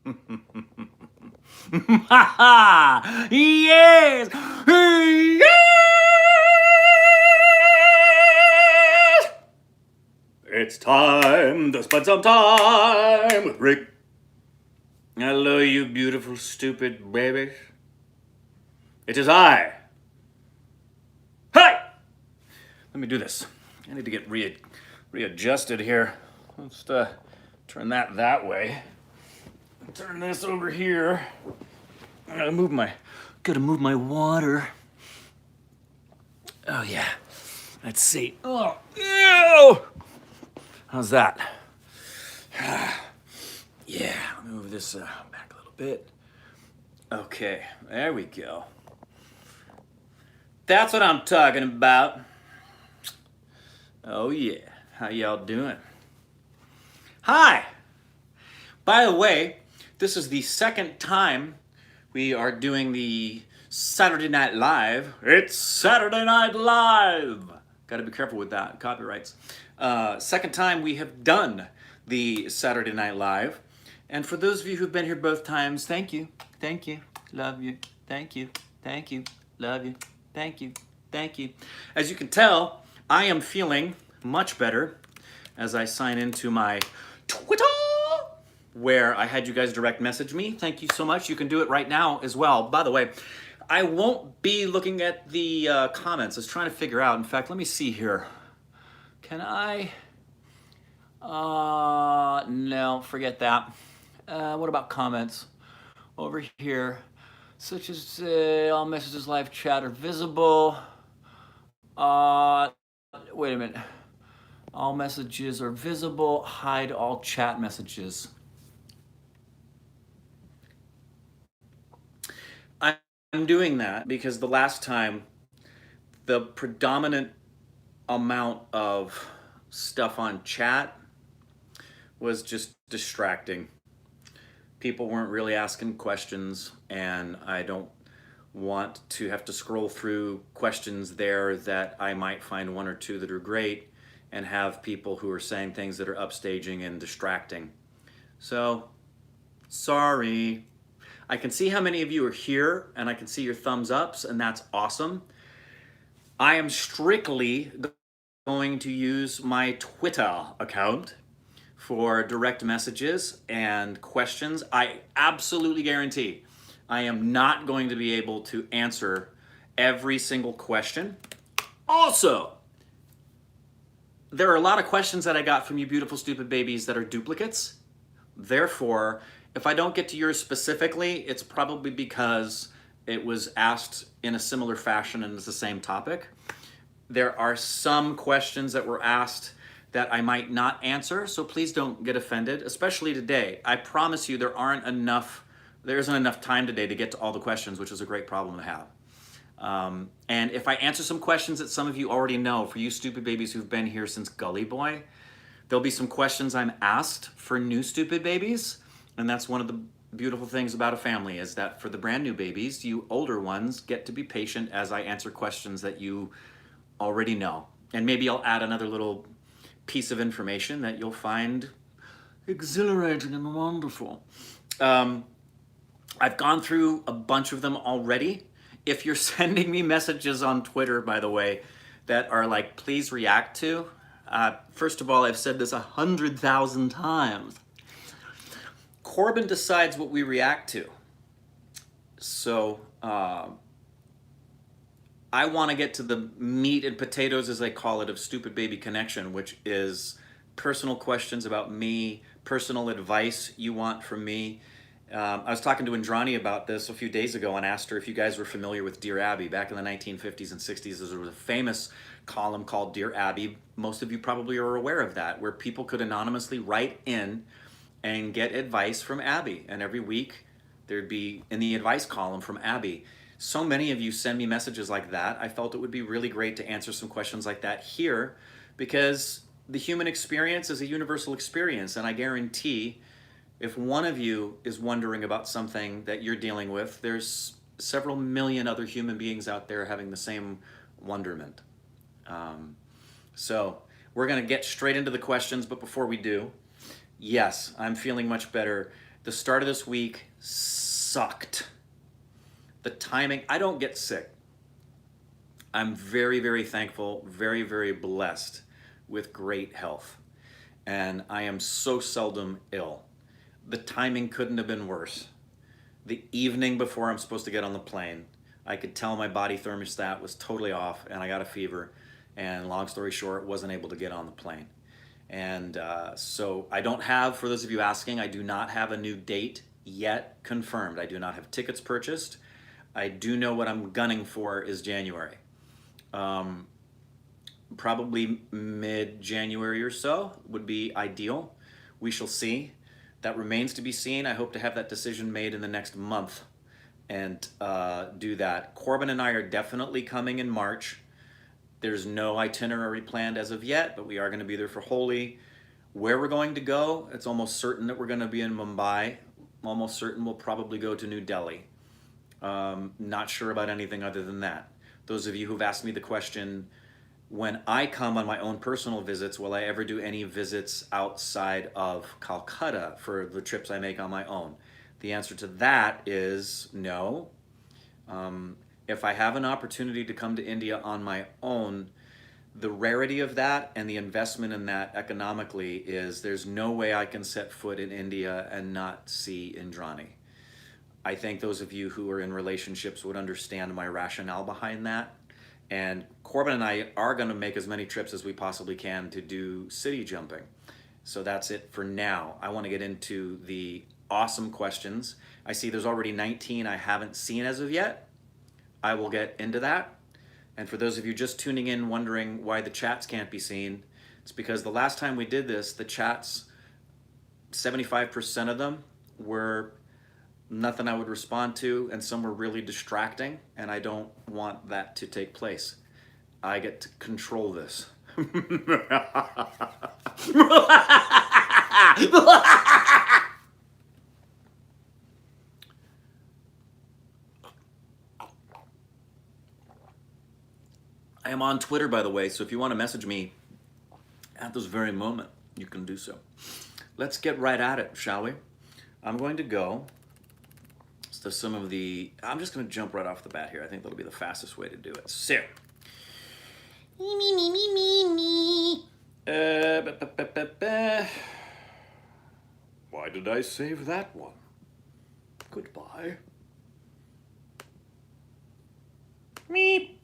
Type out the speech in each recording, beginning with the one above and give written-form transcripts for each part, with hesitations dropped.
Yes! Yes! It's time to spend some time with Rick. Hello, you beautiful, stupid babies. It is I. Hi! Let me do this. I need to get readjusted here. Let's turn that way. Turn this over here. I gotta move my water. Oh yeah. Let's see. Oh, ew! How's that? Yeah, let me move this back a little bit. Okay, there we go. That's what I'm talking about. Oh yeah, how y'all doing? Hi! By the way, this is the second time we are doing the Saturday Night Live. It's Saturday Night Live! Gotta be careful with that, copyrights. Second time we have done the Saturday Night Live. And for those of you who've been here both times, thank you, love you, thank you, love you, thank you. As you can tell, I am feeling much better as I sign into my Twitter, where I had you guys direct message me. Thank you so much. You can do it right now as well. By the way, I won't be looking at the comments. I was trying to figure out. In fact, let me see here. Can I? No, forget that. What about comments? Over here, such as all messages, live chat are visible. Wait a minute. All messages are visible. Hide all chat messages. I'm doing that because the last time, the predominant amount of stuff on chat was just distracting. People weren't really asking questions, and I don't want to have to scroll through questions there that I might find one or two that are great and have people who are saying things that are upstaging and distracting. So, sorry. I can see how many of you are here, and I can see your thumbs ups, and that's awesome. I am strictly going to use my Twitter account for direct messages and questions. I absolutely guarantee I am not going to be able to answer every single question. Also, there are a lot of questions that I got from you beautiful, stupid babies that are duplicates. Therefore, if I don't get to yours specifically, it's probably because it was asked in a similar fashion and it's the same topic. There are some questions that were asked that I might not answer, so please don't get offended, especially today. I promise you there isn't enough time today to get to all the questions, which is a great problem to have. And if I answer some questions that some of you already know, for you stupid babies who've been here since Gully Boy, there'll be some questions I'm asked for new stupid babies, and that's one of the beautiful things about a family, is that for the brand new babies, you older ones get to be patient as I answer questions that you already know. And maybe I'll add another little piece of information that you'll find exhilarating and wonderful. I've gone through a bunch of them already. If you're sending me messages on Twitter, by the way, that are like, please react to, first of all, I've said this 100,000 times. Corbin decides what we react to. So I want to get to the meat and potatoes, as I call it, of Stupid Baby Connection, which is personal questions about me, personal advice you want from me. I was talking to Indrani about this a few days ago and asked her if you guys were familiar with Dear Abby. Back in the 1950s and 60s, there was a famous column called Dear Abby. Most of you probably are aware of that, where people could anonymously write in and get advice from Abby. And every week, there'd be in the advice column from Abby. So many of you send me messages like that. I felt it would be really great to answer some questions like that here, because the human experience is a universal experience, and I guarantee if one of you is wondering about something that you're dealing with, there's several million other human beings out there having the same wonderment. So we're going to get straight into the questions, but before we do, yes, I'm feeling much better. The start of this week sucked. The timing, I don't get sick. I'm very, very thankful, very, very blessed with great health. And I am so seldom ill. The timing couldn't have been worse. The evening before I'm supposed to get on the plane, I could tell my body thermostat was totally off and I got a fever. And long story short, wasn't able to get on the plane. And so I don't have, for those of you asking, I do not have a new date yet confirmed. I do not have tickets purchased. I do know what I'm gunning for is January. Probably mid-January or so would be ideal. We shall see. That remains to be seen. I hope to have that decision made in the next month and do that. Corbin and I are definitely coming in March. There's no itinerary planned as of yet, but we are going to be there for Holi. Where we're going to go, it's almost certain that we're going to be in Mumbai. Almost certain we'll probably go to New Delhi. Not sure about anything other than that. Those of you who've asked me the question, when I come on my own personal visits, will I ever do any visits outside of Calcutta for the trips I make on my own? The answer to that is no. If I have an opportunity to come to India on my own, the rarity of that and the investment in that economically is there's no way I can set foot in India and not see Indrani. I think those of you who are in relationships would understand my rationale behind that. And Corbin and I are going to make as many trips as we possibly can to do city jumping. So that's it for now. I want to get into the awesome questions. I see there's already 19 I haven't seen as of yet. I will get into that. And for those of you just tuning in wondering why the chats can't be seen, it's because the last time we did this, the chats, 75% of them were nothing I would respond to, and some were really distracting, and I don't want that to take place. I get to control this. I am on Twitter, by the way, so if you want to message me at this very moment, you can do so. Let's get right at it, shall we? I'm going to go to some of the... I'm just going to jump right off the bat here. I think that'll be the fastest way to do it. So... Why did I save that one? Goodbye. Meep.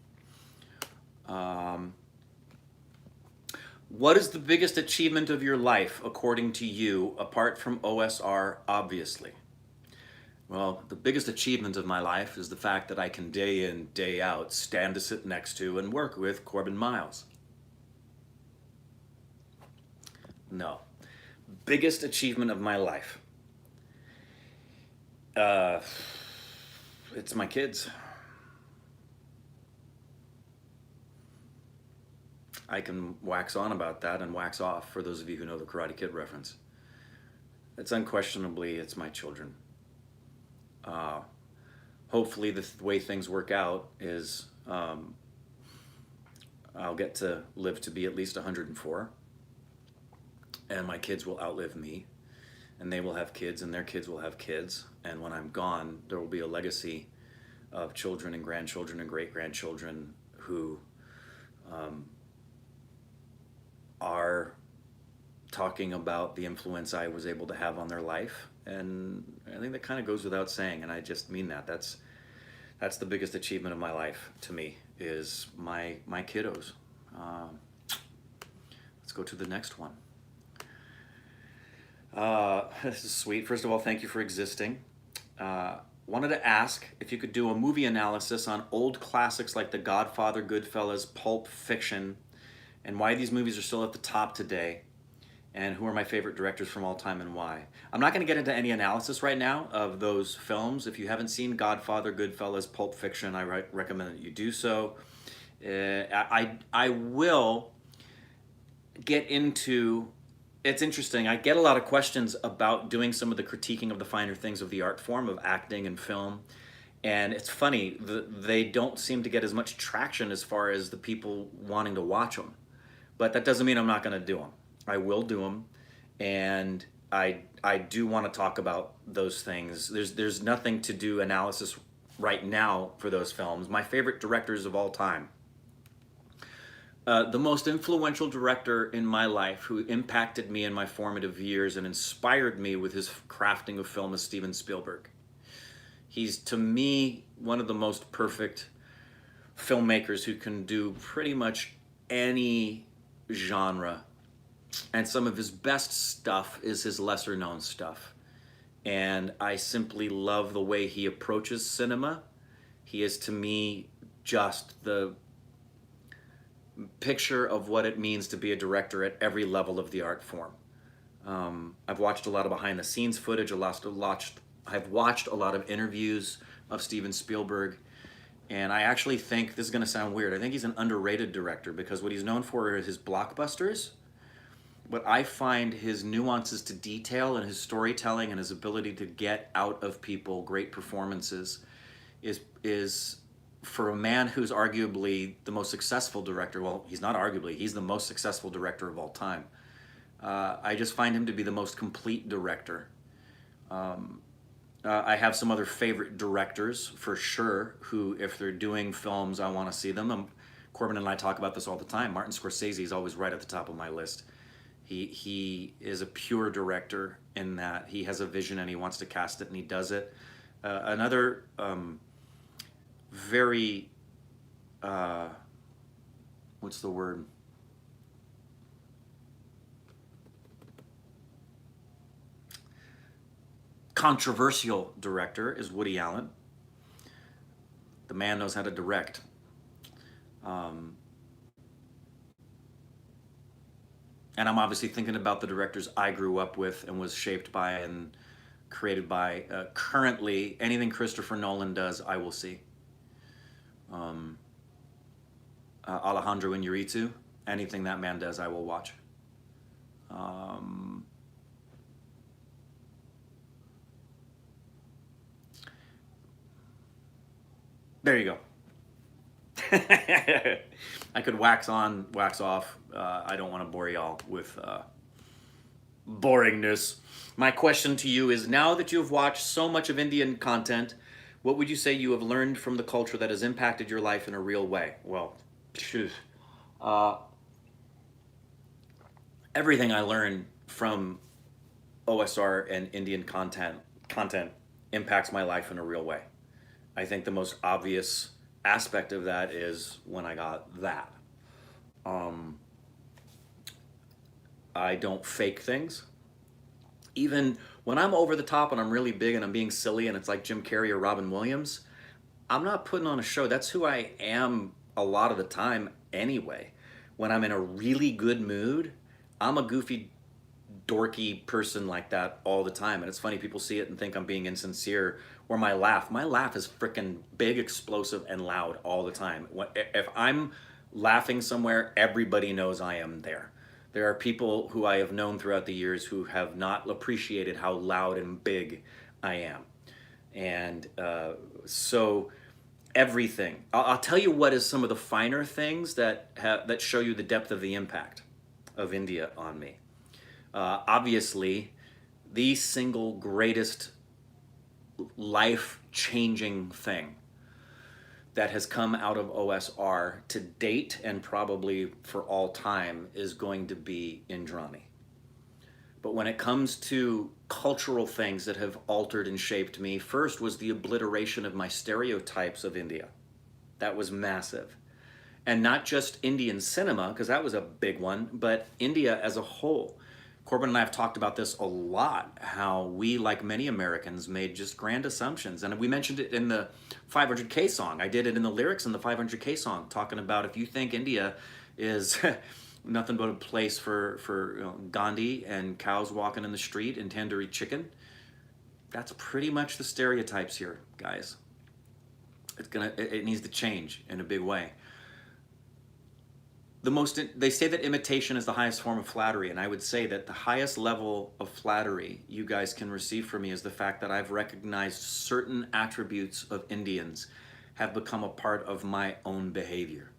What is the biggest achievement of your life, according to you, apart from OSR, obviously? Well, the biggest achievement of my life is the fact that I can day in, day out, stand to sit next to and work with Corbin Miles. No. Biggest achievement of my life. It's my kids. I can wax on about that and wax off for those of you who know the Karate Kid reference. It's unquestionably, it's my children. Hopefully the way things work out is I'll get to live to be at least 104, and my kids will outlive me, and they will have kids, and their kids will have kids, and when I'm gone, there will be a legacy of children and grandchildren and great-grandchildren who are talking about the influence I was able to have on their life. And I think that kind of goes without saying, and I just mean that. That's the biggest achievement of my life to me, is my kiddos. Let's go to the next one. This is sweet. First of all, thank you for existing. Wanted to ask if you could do a movie analysis on old classics like The Godfather, Goodfellas, Pulp Fiction, and why these movies are still at the top today, and who are my favorite directors from all time and why. I'm not going to get into any analysis right now of those films. If you haven't seen Godfather, Goodfellas, Pulp Fiction, I recommend that you do so. I will get into... It's interesting. I get a lot of questions about doing some of the critiquing of the finer things of the art form of acting and film. And it's funny, they don't seem to get as much traction as far as the people wanting to watch them. But that doesn't mean I'm not going to do them. I will do them. And I do want to talk about those things. There's nothing to do analysis right now for those films. My favorite directors of all time. The most influential director in my life who impacted me in my formative years and inspired me with his crafting of film is Steven Spielberg. He's, to me, one of the most perfect filmmakers who can do pretty much any genre. And some of his best stuff is his lesser known stuff. And I simply love the way he approaches cinema. He is, to me, just the picture of what it means to be a director at every level of the art form. I've watched a lot of behind the scenes footage. I've watched a lot of interviews of Steven Spielberg, and I actually think, this is going to sound weird, I think he's an underrated director because what he's known for is his blockbusters. But I find his nuances to detail and his storytelling and his ability to get out of people great performances is for a man who's arguably the most successful director. Well, he's not arguably, he's the most successful director of all time. I just find him to be the most complete director. I have some other favorite directors for sure who, if they're doing films, I want to see them. Corbin and I talk about this all the time. Martin Scorsese is always right at the top of my list. He is a pure director in that he has a vision and he wants to cast it and he does it. Another very, what's the word? Controversial director is Woody Allen. The man knows how to direct. And I'm obviously thinking about the directors I grew up with and was shaped by and created by. Currently, anything Christopher Nolan does, I will see. Alejandro Iñárritu, anything that man does, I will watch. There you go. I could wax on, wax off. I don't want to bore y'all with boringness. My question to you is, now that you have watched so much of Indian content, what would you say you have learned from the culture that has impacted your life in a real way? Well, everything I learned from OSR and Indian content impacts my life in a real way. I think the most obvious aspect of that is when I got that. I don't fake things. Even when I'm over the top and I'm really big and I'm being silly and it's like Jim Carrey or Robin Williams, I'm not putting on a show. That's who I am a lot of the time anyway. When I'm in a really good mood, I'm a goofy, dorky person like that all the time. And it's funny, people see it and think I'm being insincere. Or my laugh is freaking big, explosive, and loud all the time. If I'm laughing somewhere, everybody knows I am there. There are people who I have known throughout the years who have not appreciated how loud and big I am. And so everything. I'll tell you what is some of the finer things that show you the depth of the impact of India on me. Obviously, the single greatest life-changing thing that has come out of OSR to date and probably for all time is going to be Indrani. But when it comes to cultural things that have altered and shaped me, first was the obliteration of my stereotypes of India. That was massive. And not just Indian cinema, because that was a big one, but India as a whole. Corbin and I have talked about this a lot, how we, like many Americans, made just grand assumptions. And we mentioned it in the 500K song. I did it in the lyrics in the 500K song, talking about if you think India is nothing but a place for Gandhi and cows walking in the street and tandoori chicken, that's pretty much the stereotypes here, guys. It needs to change in a big way. They say that imitation is the highest form of flattery, and I would say that the highest level of flattery you guys can receive from me is the fact that I've recognized certain attributes of Indians have become a part of my own behavior.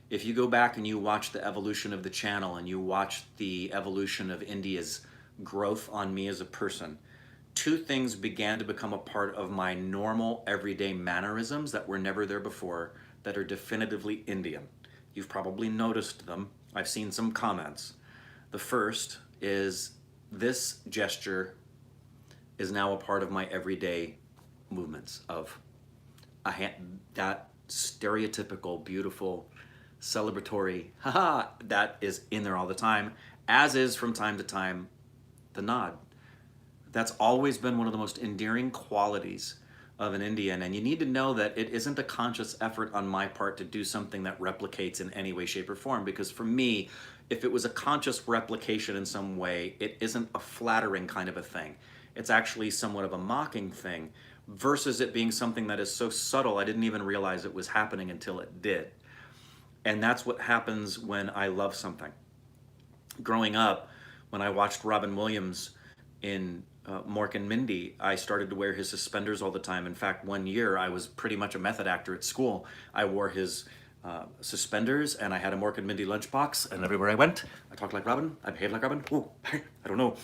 If you go back and you watch the evolution of the channel and you watch the evolution of India's growth on me as a person, two things began to become a part of my normal everyday mannerisms that were never there before, that are definitively Indian. You've probably noticed them. I've seen some comments. The first is this gesture is now a part of my everyday movements of a hand, that stereotypical, beautiful, celebratory, haha, that is in there all the time, as is from time to time the nod. That's always been one of the most endearing qualities of an Indian. And you need to know that it isn't a conscious effort on my part to do something that replicates in any way, shape, or form. Because for me, if it was a conscious replication in some way, it isn't a flattering kind of a thing. It's actually somewhat of a mocking thing, versus it being something that is so subtle I didn't even realize it was happening until it did. And that's what happens when I love something. Growing up, when I watched Robin Williams in Mork and Mindy, I started to wear his suspenders all the time. In fact, one year I was pretty much a method actor at school. I wore his suspenders, and I had a Mork and Mindy lunchbox, and everywhere I went, I talked like Robin, I behaved like Robin. Oh, I don't know.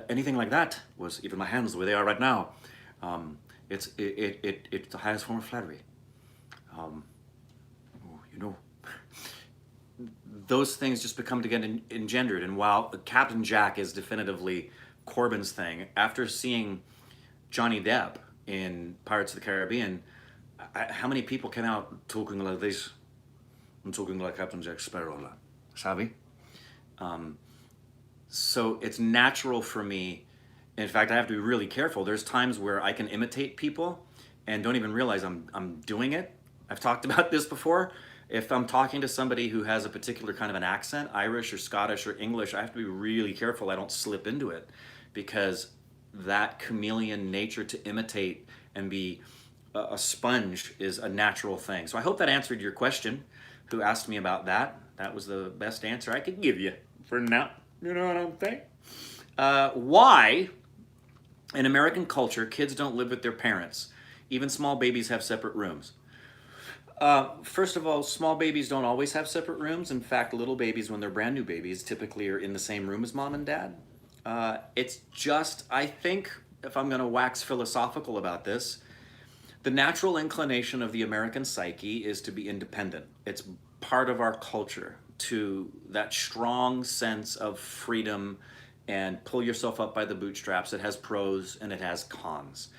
Anything like that was, even my hands the way they are right now, it's the highest form of flattery. You know, those things just become to get engendered. And while Captain Jack is definitively Corbin's thing, after seeing Johnny Depp in Pirates of the Caribbean, how many people came out talking like this? I'm talking like Captain Jack Sparrow, savvy? So it's natural for me. In fact, I have to be really careful. There's times where I can imitate people and don't even realize I'm doing it. I've talked about this before. If I'm talking to somebody who has a particular kind of an accent, Irish or Scottish or English, I have to be really careful I don't slip into it, because that chameleon nature to imitate and be a sponge is a natural thing. So I hope that answered your question, who asked me about that. That was the best answer I could give you for now. You know what I'm saying? Why, in American culture, kids don't live with their parents. Even small babies have separate rooms. First of all, small babies don't always have separate rooms. In fact, little babies, when they're brand new babies, typically are in the same room as mom and dad. It's just, I think, if I'm going to wax philosophical about this, the natural inclination of the American psyche is to be independent. It's part of our culture, to that strong sense of freedom and pull yourself up by the bootstraps. It has pros and it has cons,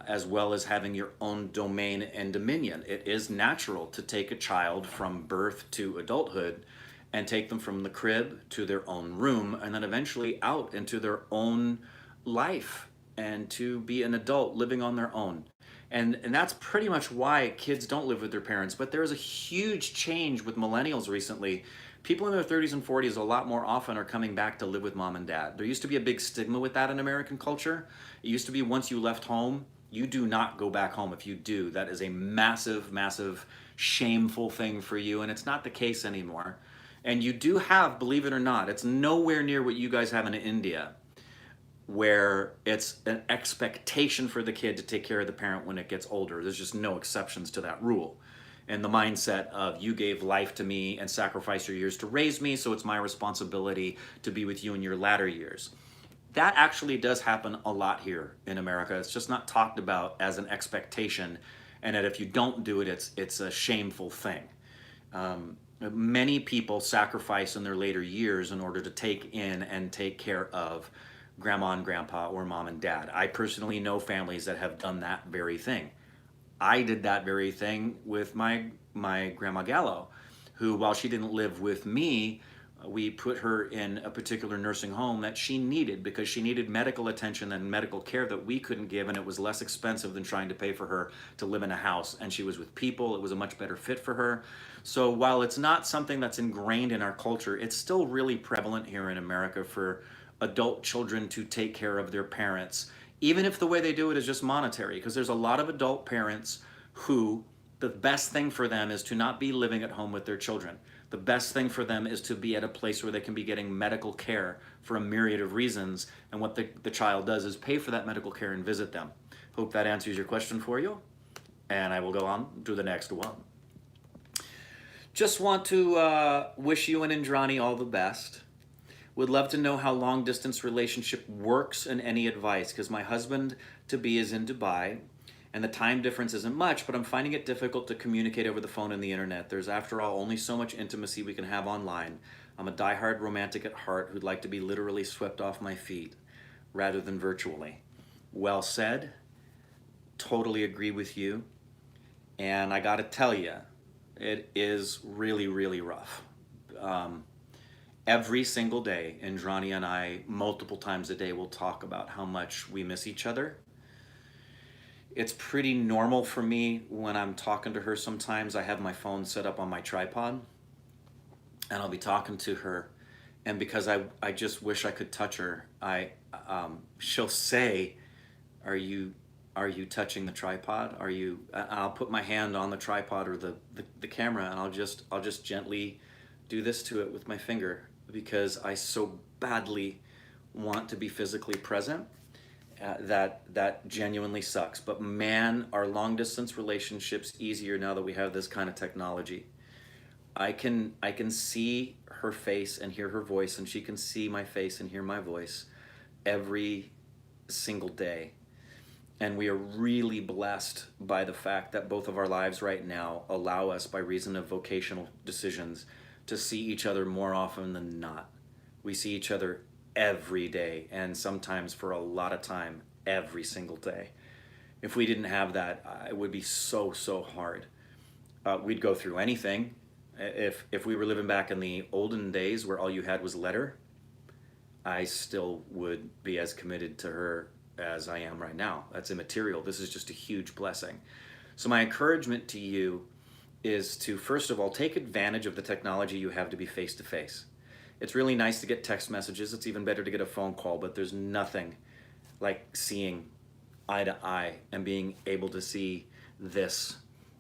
as well as having your own domain and dominion. It is natural to take a child from birth to adulthood and take them from the crib to their own room, and then eventually out into their own life, and to be an adult living on their own. And that's pretty much why kids don't live with their parents. But there is a huge change with millennials recently. People in their 30s and 40s a lot more often are coming back to live with mom and dad. There used to be a big stigma with that in American culture. It used to be once you left home, you do not go back home. If you do, that is a massive, massive, shameful thing for you, and it's not the case anymore. And you do have, believe it or not, it's nowhere near what you guys have in India, where it's an expectation for the kid to take care of the parent when it gets older. There's just no exceptions to that rule. And the mindset of, you gave life to me and sacrificed your years to raise me, so it's my responsibility to be with you in your latter years. That actually does happen a lot here in America. It's just not talked about as an expectation, and that if you don't do it, it's a shameful thing. Many people sacrifice in their later years in order to take in and take care of grandma and grandpa or mom and dad. I personally know families that have done that very thing. I did that very thing with my grandma Gallo, who, while she didn't live with me, we put her in a particular nursing home that she needed, because she needed medical attention and medical care that we couldn't give, and it was less expensive than trying to pay for her to live in a house. And she was with people. It was a much better fit for her. So while it's not something that's ingrained in our culture, it's still really prevalent here in America for adult children to take care of their parents, even if the way they do it is just monetary. Because there's a lot of adult parents who, the best thing for them is to not be living at home with their children. The best thing for them is to be at a place where they can be getting medical care for a myriad of reasons, and what the child does is pay for that medical care and visit them. Hope that answers your question for you, and I will go on to the next one. Just want to wish you and Indrani all the best. Would love to know how long distance relationship works and any advice, because my husband to be is in Dubai and the time difference isn't much, but I'm finding it difficult to communicate over the phone and the internet. There's, after all, only so much intimacy we can have online. I'm a diehard romantic at heart who'd like to be literally swept off my feet rather than virtually. Well said. Totally agree with you. And I gotta tell you, it is really, really rough. Every single day, Indrani and I, multiple times a day, will talk about how much we miss each other. It's pretty normal for me when I'm talking to her sometimes. I have my phone set up on my tripod and I'll be talking to her. And because I just wish I could touch her, she'll say, are you touching the tripod? I'll put my hand on the tripod or the camera, and I'll just gently do this to it with my finger, because I so badly want to be physically present. That genuinely sucks. But man, are long distance relationships easier now that we have this kind of technology. I can see her face and hear her voice, and she can see my face and hear my voice every single day. And we are really blessed by the fact that both of our lives right now allow us, by reason of vocational decisions, to see each other more often than not. We see each other every day, and sometimes for a lot of time, every single day. If we didn't have that, it would be so hard. We'd go through anything. If we were living back in the olden days where all you had was letter, I still would be as committed to her as I am right now. That's immaterial. This is just a huge blessing. So my encouragement to you is to, first of all, take advantage of the technology you have to be face to face. It's really nice to get text messages. It's even better to get a phone call, but there's nothing like seeing eye to eye and being able to see this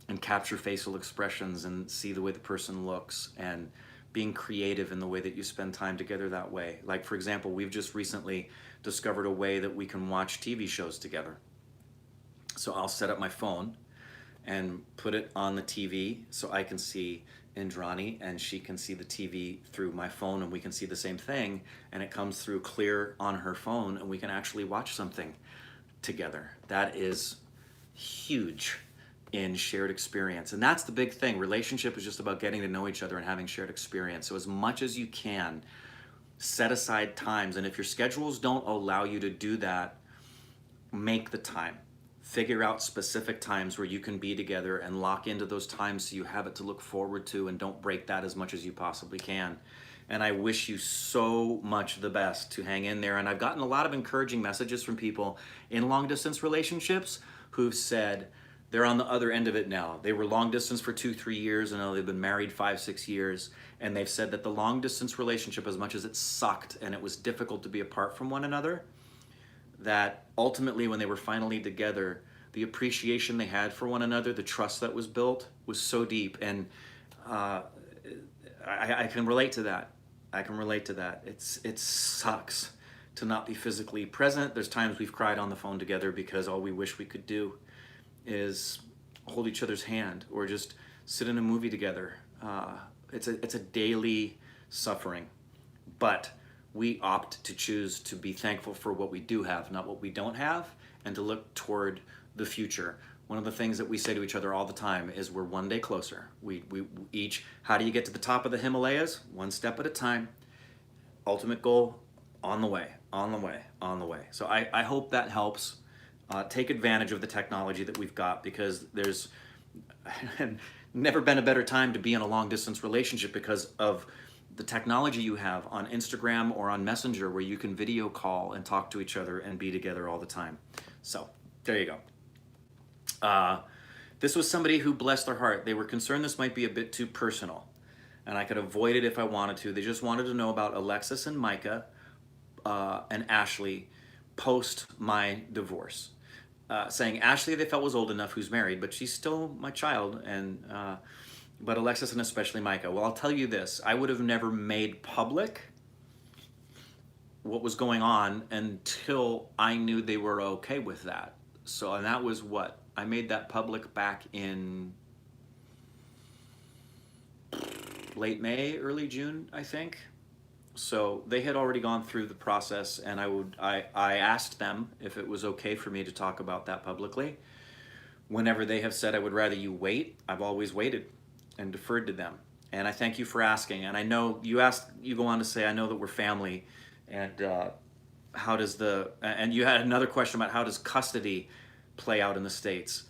and capture facial expressions and see the way the person looks, and being creative in the way that you spend time together that way. Like, for example, we've just recently discovered a way that we can watch TV shows together. So I'll set up my phone and put it on the TV so I can see Indrani and she can see the TV through my phone, and we can see the same thing, and it comes through clear on her phone, and we can actually watch something together. That is huge in shared experience. And that's the big thing. Relationship is just about getting to know each other and having shared experience. So as much as you can, set aside times. And if your schedules don't allow you to do that, make the time. Figure out specific times where you can be together and lock into those times so you have it to look forward to, and don't break that as much as you possibly can. And I wish you so much the best to hang in there. And I've gotten a lot of encouraging messages from people in long distance relationships who've said they're on the other end of it now. They were long distance for 2-3 years, and now they've been married 5-6 years. And they've said that the long distance relationship, as much as it sucked and it was difficult to be apart from one another, that ultimately when they were finally together, the appreciation they had for one another, the trust that was built, was so deep. And I can relate to that. I can relate to that. It sucks to not be physically present. There's times we've cried on the phone together because all we wish we could do is hold each other's hand or just sit in a movie together. It's a daily suffering, but we opt to choose to be thankful for what we do have, not what we don't have, and to look toward the future. One of the things that we say to each other all the time is we're one day closer. We each, how do you get to the top of the Himalayas? One step at a time. Ultimate goal, on the way, on the way, on the way. So I hope that helps. Take advantage of the technology that we've got, because there's never been a better time to be in a long distance relationship because of the technology you have on Instagram or on Messenger, where you can video call and talk to each other and be together all the time. So there you go. This was somebody who, blessed their heart, they were concerned this might be a bit too personal, and I could avoid it if I wanted to. They just wanted to know about Alexis and Micah and Ashley post my divorce. Saying Ashley they felt was old enough, who's married, but she's still my child, and but Alexis and especially Micah. Well, I'll tell you this, I would have never made public what was going on until I knew they were okay with that. So, and that was what? I made that public back in late May, early June, I think. So they had already gone through the process, and I asked them if it was okay for me to talk about that publicly. Whenever they have said I would rather you wait, I've always waited and deferred to them. And I thank you for asking. And I know you asked, you go on to say, I know that we're family, and how does and you had another question about how does custody play out in the States.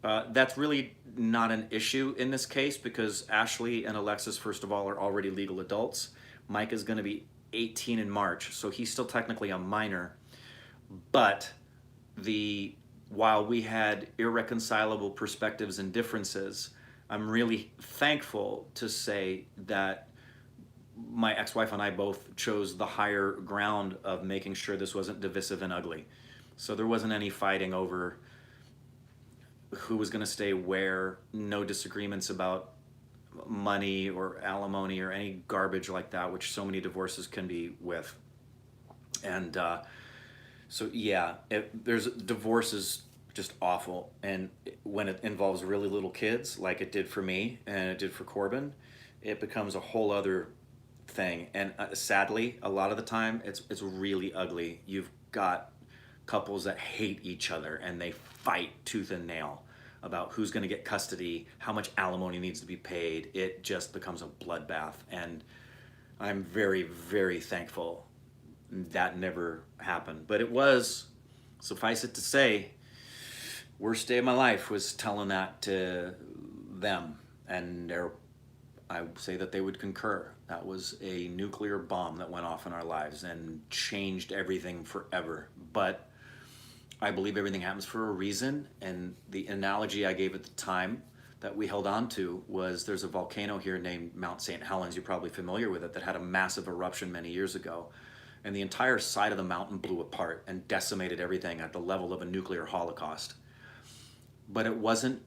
That's really not an issue in this case because Ashley and Alexis, first of all, are already legal adults. Mike is going to be 18 in March, so he's still technically a minor. But while we had irreconcilable perspectives and differences, I'm really thankful to say that my ex-wife and I both chose the higher ground of making sure this wasn't divisive and ugly. So there wasn't any fighting over who was going to stay where, no disagreements about money or alimony or any garbage like that, which so many divorces can be with. And so yeah, divorce is just awful, and when it involves really little kids, like it did for me and it did for Corbin, it becomes a whole other thing. And sadly, a lot of the time, it's really ugly. You've got couples that hate each other and they fight tooth and nail about who's going to get custody, how much alimony needs to be paid. It just becomes a bloodbath, and I'm very, very thankful that never happened. But it was, suffice it to say, worst day of my life was telling that to them, and I would say that they would concur. That was a nuclear bomb that went off in our lives and changed everything forever. But I believe everything happens for a reason, and the analogy I gave at the time that we held on to was there's a volcano here named Mount St. Helens, you're probably familiar with it, that had a massive eruption many years ago. And the entire side of the mountain blew apart and decimated everything at the level of a nuclear holocaust. But it wasn't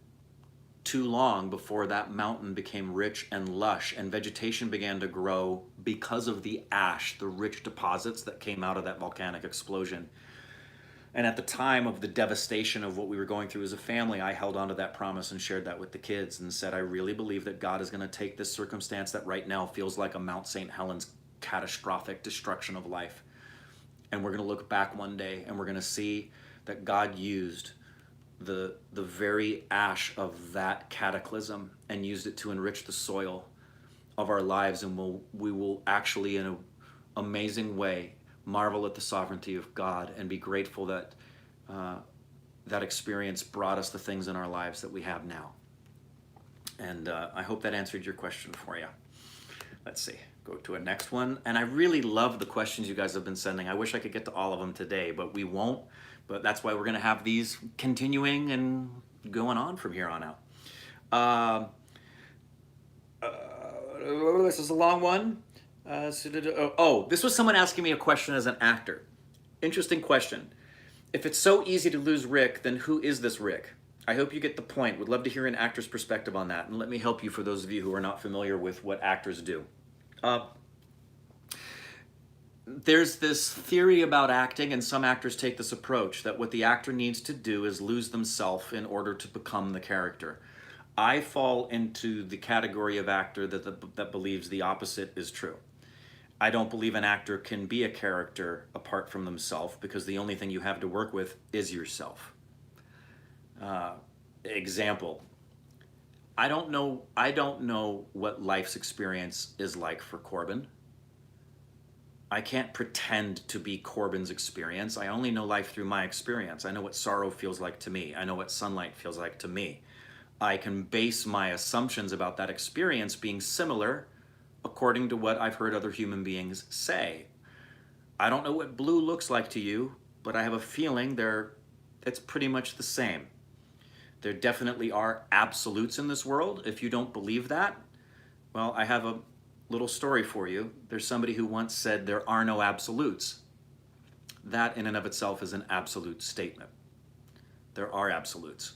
too long before that mountain became rich and lush, and vegetation began to grow because of the ash, the rich deposits that came out of that volcanic explosion. And at the time of the devastation of what we were going through as a family, I held on to that promise and shared that with the kids and said, I really believe that God is going to take this circumstance that right now feels like a Mount St. Helens catastrophic destruction of life. And we're going to look back one day and we're going to see that God used the very ash of that cataclysm and used it to enrich the soil of our lives, and we will actually, in an amazing way, marvel at the sovereignty of God and be grateful that that experience brought us the things in our lives that we have now. And I hope that answered your question for you. Let's see, go to a next one. And I really love the questions you guys have been sending. I wish I could get to all of them today, but we won't. But that's why we're going to have these continuing and going on from here on out. This is a long one. This was someone asking me a question as an actor. Interesting question. If it's so easy to lose Rick, then who is this Rick? I hope you get the point. Would love to hear an actor's perspective on that. And let me help you for those of you who are not familiar with what actors do. There's this theory about acting, and some actors take this approach, that what the actor needs to do is lose themselves in order to become the character. I fall into the category of actor that believes the opposite is true. I don't believe an actor can be a character apart from themselves, because the only thing you have to work with is yourself. Example, I don't know what life's experience is like for Corbin. I can't pretend to be Corbin's experience. I only know life through my experience. I know what sorrow feels like to me. I know what sunlight feels like to me. I can base my assumptions about that experience being similar according to what I've heard other human beings say. I don't know what blue looks like to you, but I have a feeling it's pretty much the same. There definitely are absolutes in this world. If you don't believe that, well, I have a little story for you. There's somebody who once said there are no absolutes. That in and of itself is an absolute statement. There are absolutes.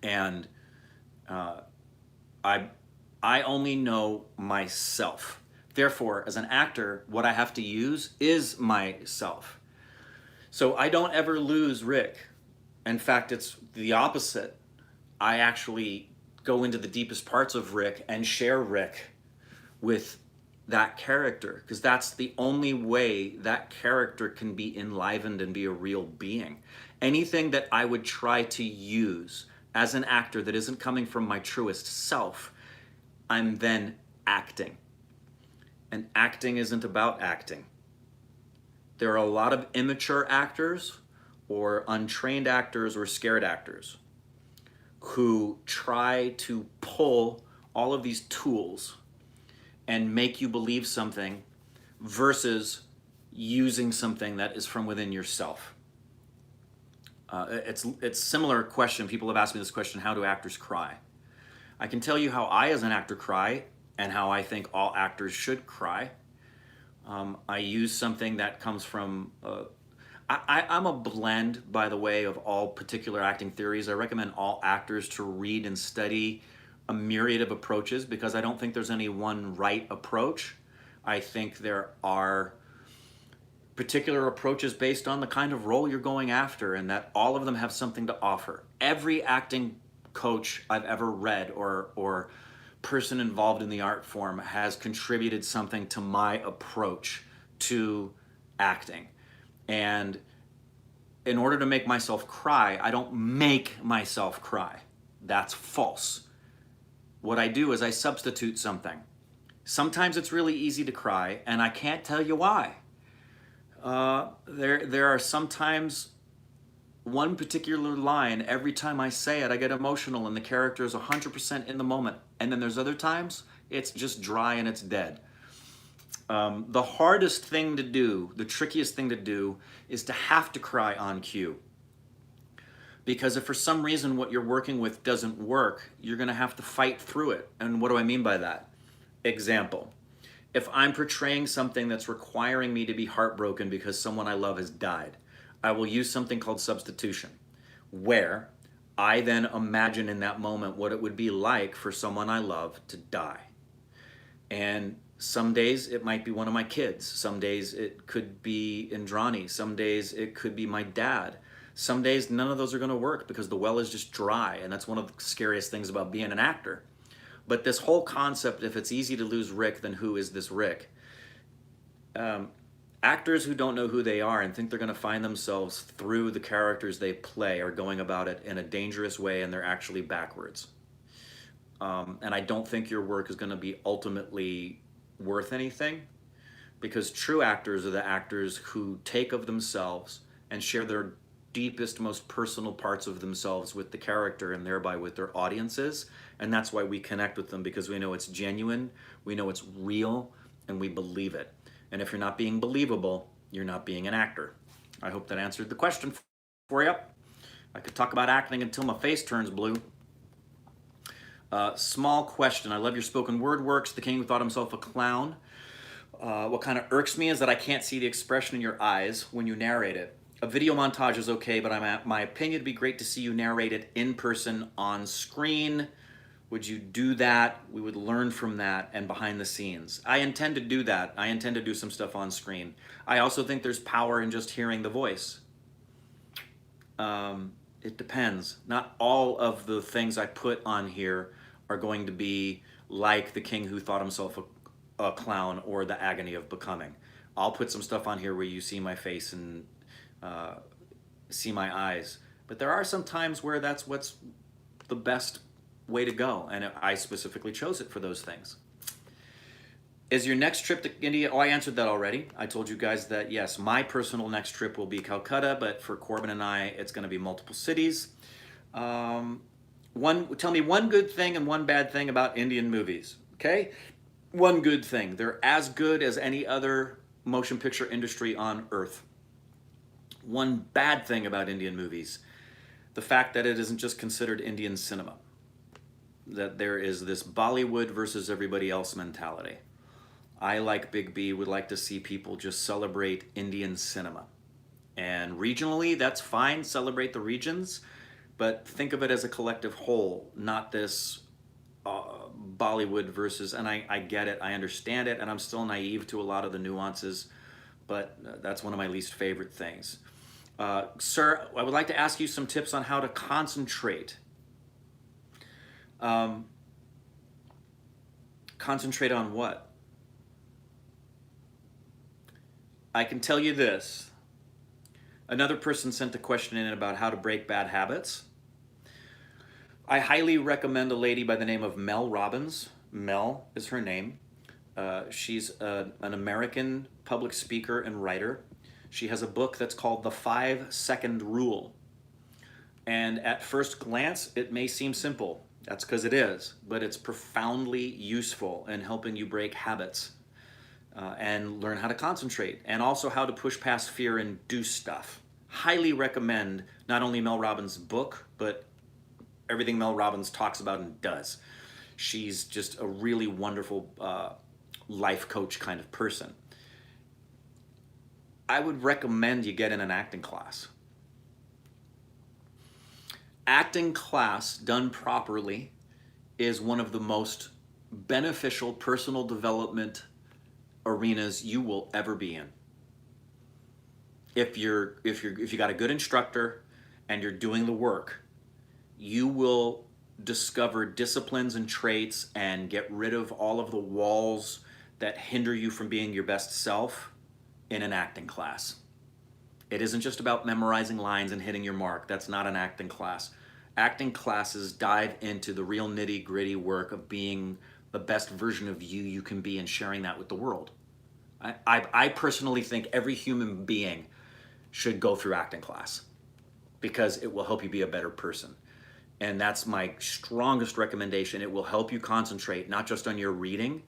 And I only know myself. Therefore, as an actor, what I have to use is myself. So I don't ever lose Rick. In fact, it's the opposite. I actually go into the deepest parts of Rick and share Rick with that character, because that's the only way that character can be enlivened and be a real being. Anything that I would try to use as an actor that isn't coming from my truest self, I'm then acting. And acting isn't about acting. There are a lot of immature actors or untrained actors or scared actors who try to pull all of these tools and make you believe something versus using something that is from within yourself. It's similar question. People have asked me this question: how do actors cry? I can tell you how I, as an actor, cry, and how I think all actors should cry. I use something that comes from. I'm a blend, by the way, of all particular acting theories. I recommend all actors to read and study a myriad of approaches, because I don't think there's any one right approach. I think there are particular approaches based on the kind of role you're going after, and that all of them have something to offer. Every acting coach I've ever read or person involved in the art form has contributed something to my approach to acting. And in order to make myself cry, I don't make myself cry. That's false. What I do is I substitute something. Sometimes it's really easy to cry, and I can't tell you why. There are sometimes one particular line, every time I say it, I get emotional and the character is 100% in the moment. And then there's other times it's just dry and it's dead. The hardest thing to do, the trickiest thing to do, is to have to cry on cue. Because if for some reason what you're working with doesn't work, you're going to have to fight through it. And what do I mean by that? Example. If I'm portraying something that's requiring me to be heartbroken because someone I love has died, I will use something called substitution, where I then imagine in that moment what it would be like for someone I love to die. And some days it might be one of my kids. Some days it could be Indrani. Some days it could be my dad. Some days none of those are going to work because the well is just dry. And that's one of the scariest things about being an actor. But this whole concept, if it's easy to lose Rick, then who is this Rick? Actors who don't know who they are and think they're going to find themselves through the characters they play are going about it in a dangerous way, and they're actually backwards. And I don't think your work is going to be ultimately worth anything, because true actors are the actors who take of themselves and share their deepest, most personal parts of themselves with the character and thereby with their audiences. And that's why we connect with them, because we know it's genuine, we know it's real, and we believe it. And if you're not being believable, you're not being an actor. I hope that answered the question for you. I could talk about acting until my face turns blue. Small question. I love your spoken word works. The King Who Thought Himself a Clown. What kind of irks me is that I can't see the expression in your eyes when you narrate it. A video montage is okay, but my opinion would be great to see you narrate it in person on screen. Would you do that? We would learn from that and behind the scenes. I intend to do that. I intend to do some stuff on screen. I also think there's power in just hearing the voice. It depends. Not all of the things I put on here are going to be like The King Who Thought Himself a Clown or The Agony of Becoming. I'll put some stuff on here where you see my face and see my eyes. But there are some times where that's what's the best way to go, and I specifically chose it for those things. Is your next trip to India? Oh, I answered that already. I told you guys that, yes, my personal next trip will be Calcutta, but for Corbin and I, it's going to be multiple cities. Tell me one good thing and one bad thing about Indian movies, okay? One good thing. They're as good as any other motion picture industry on earth. One bad thing about Indian movies, the fact that it isn't just considered Indian cinema. That there is this Bollywood versus everybody else mentality. I, like Big B, would like to see people just celebrate Indian cinema. And regionally, that's fine, celebrate the regions, but think of it as a collective whole, not this Bollywood versus, and I get it, I understand it, and I'm still naive to a lot of the nuances, but that's one of my least favorite things. Sir, I would like to ask you some tips on how to concentrate. Concentrate on what? I can tell you this. Another person sent a question in about how to break bad habits. I highly recommend a lady by the name of Mel Robbins. Mel is her name. She's an American public speaker and writer. She has a book that's called The 5-Second Rule. And at first glance, it may seem simple. That's because it is, but it's profoundly useful in helping you break habits and learn how to concentrate, and also how to push past fear and do stuff. Highly recommend not only Mel Robbins' book, but everything Mel Robbins talks about and does. She's just a really wonderful life coach kind of person. I would recommend you get in an acting class. Acting class done properly is one of the most beneficial personal development arenas you will ever be in. If you got a good instructor and you're doing the work, you will discover disciplines and traits and get rid of all of the walls that hinder you from being your best self in an acting class. It isn't just about memorizing lines and hitting your mark. That's not an acting class. Acting classes dive into the real nitty-gritty work of being the best version of you can be and sharing that with the world. I personally think every human being should go through acting class because it will help you be a better person. And that's my strongest recommendation. It will help you concentrate, not just on your reading,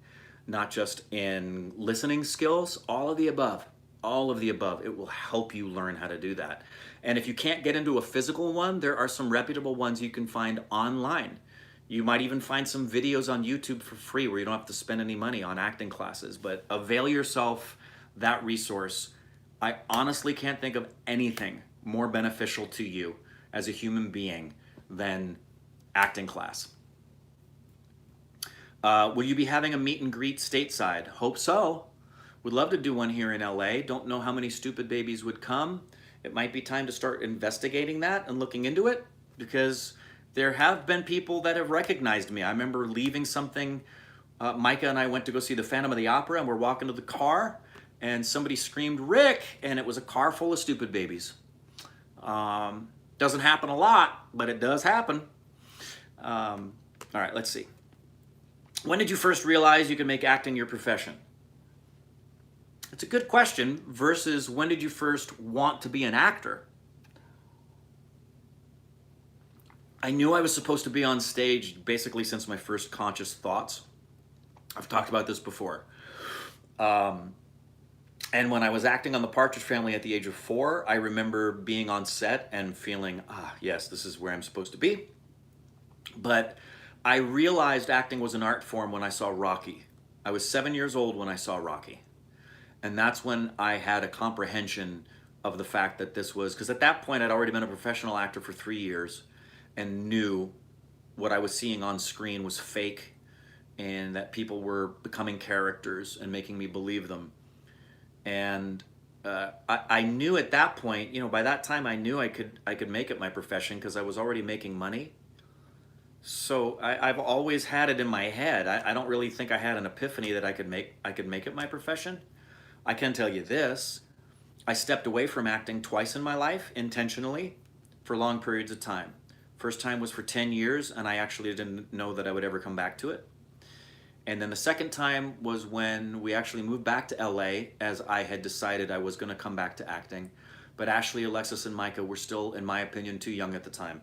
not just in listening skills, all of the above. All of the above. It will help you learn how to do that. And if you can't get into a physical one, there are some reputable ones you can find online. You might even find some videos on YouTube for free where you don't have to spend any money on acting classes, but avail yourself that resource. I honestly can't think of anything more beneficial to you as a human being than acting class. Will you be having a meet and greet stateside? Hope so. Would love to do one here in LA. Don't know how many stupid babies would come. It might be time to start investigating that and looking into it, because there have been people that have recognized me. I remember leaving something. Micah and I went to go see the Phantom of the Opera, and we're walking to the car, and somebody screamed, "Rick!" and it was a car full of stupid babies. Doesn't happen a lot, but it does happen. All right, let's see. When did you first realize you could make acting your profession? It's a good question versus when did you first want to be an actor? I knew I was supposed to be on stage basically since my first conscious thoughts. I've talked about this before. And when I was acting on The Partridge Family at the age of 4, I remember being on set and feeling, yes, this is where I'm supposed to be. But I realized acting was an art form when I saw Rocky. I was 7 years old when I saw Rocky. And that's when I had a comprehension of the fact that this was, because at that point I'd already been a professional actor for 3 years and knew what I was seeing on screen was fake and that people were becoming characters and making me believe them. And I knew at that point, by that time I knew I could make it my profession because I was already making money. So I've always had it in my head. I don't really think I had an epiphany that I could make it my profession. I can tell you this, I stepped away from acting twice in my life, intentionally, for long periods of time. First time was for 10 years, and I actually didn't know that I would ever come back to it. And then the second time was when we actually moved back to LA, as I had decided I was going to come back to acting. But Ashley, Alexis, and Micah were still, in my opinion, too young at the time.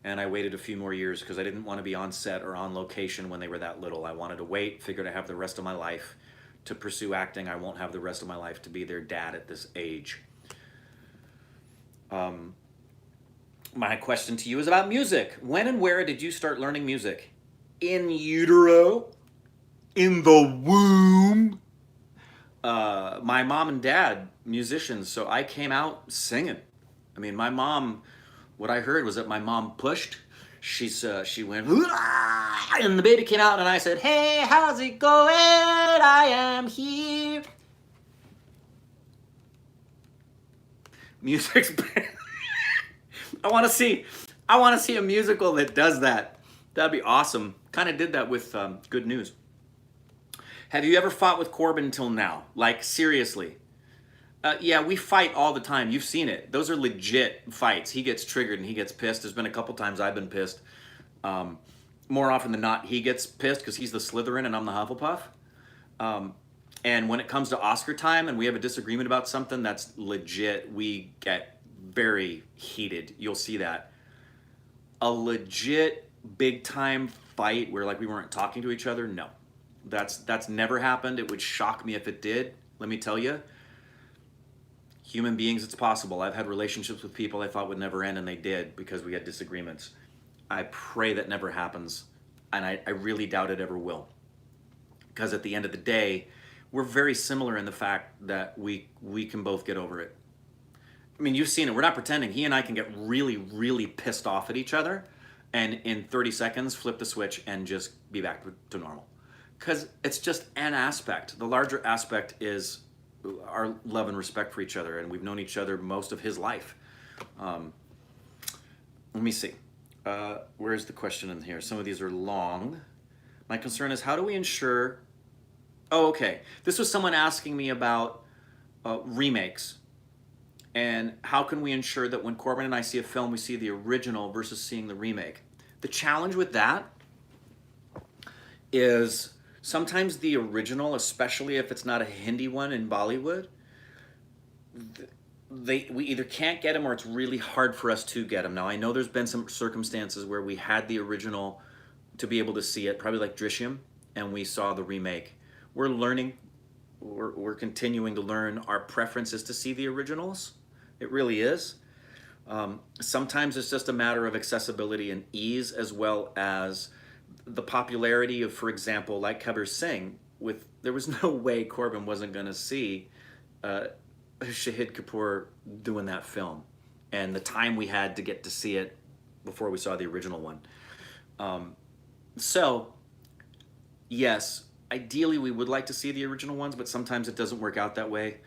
And I waited a few more years because I didn't want to be on set or on location when they were that little. I wanted to wait, figured I have the rest of my life to pursue acting. I won't have the rest of my life to be their dad at this age. My question to you is about music. When and where did you start learning music? In utero? In the womb? My mom and dad, musicians, so I came out singing. I mean, my mom, what I heard was that my mom pushed. She went, "Hoo-ah!" and the baby came out, and I said, "Hey, how's it going? I am here." Music's I want to see a musical that does that. That'd be awesome. Kind of did that with Good News. Have you ever fought with Corbin until now? Like, seriously. Yeah, we fight all the time. You've seen it. Those are legit fights. He gets triggered and he gets pissed. There's been a couple times I've been pissed. Um, More often than not, he gets pissed because he's the Slytherin and I'm the Hufflepuff. Um, and when it comes to Oscar time and we have a disagreement about something that's legit, we get very heated. You'll see that. A legit big time fight where like we weren't talking to each other, no. That's never happened. It would shock me if it did. Let me tell you, human beings, it's possible. I've had relationships with people I thought would never end and they did because we had disagreements. I pray that never happens, and I really doubt it ever will. Because at the end of the day, we're very similar in the fact that we can both get over it. I mean, you've seen it. We're not pretending. He and I can get really, really pissed off at each other, and in 30 seconds, flip the switch and just be back to normal. Because it's just an aspect. The larger aspect is our love and respect for each other, and we've known each other most of his life. Let me see. Where's the question in here? Some of these are long. My concern is how do we ensure... Oh, okay. This was someone asking me about remakes. And how can we ensure that when Corbin and I see a film, we see the original versus seeing the remake? The challenge with that is sometimes the original, especially if it's not a Hindi one in Bollywood, we either can't get them or it's really hard for us to get them. Now, I know there's been some circumstances where we had the original to be able to see it, probably like Drishyam, and we saw the remake. We're learning. We're continuing to learn. Our preference is to see the originals. It really is. Sometimes it's just a matter of accessibility and ease, as well as the popularity of, for example, like Kabir Singh. There was no way Corbin wasn't going to see Shahid Kapoor doing that film, and the time we had to get to see it before we saw the original one. So, yes, ideally we would like to see the original ones, but sometimes it doesn't work out that way.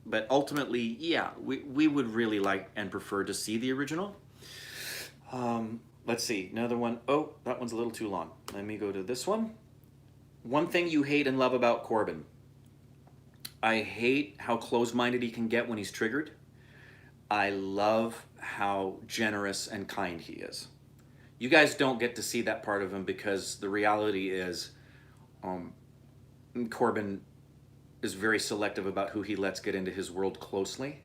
But ultimately, yeah, we would really like and prefer to see the original. Let's see, another one. Oh, that one's a little too long. Let me go to this one. One thing you hate and love about Corbin. I hate how closed-minded he can get when he's triggered. I love how generous and kind he is. You guys don't get to see that part of him because the reality is Corbin is very selective about who he lets get into his world closely.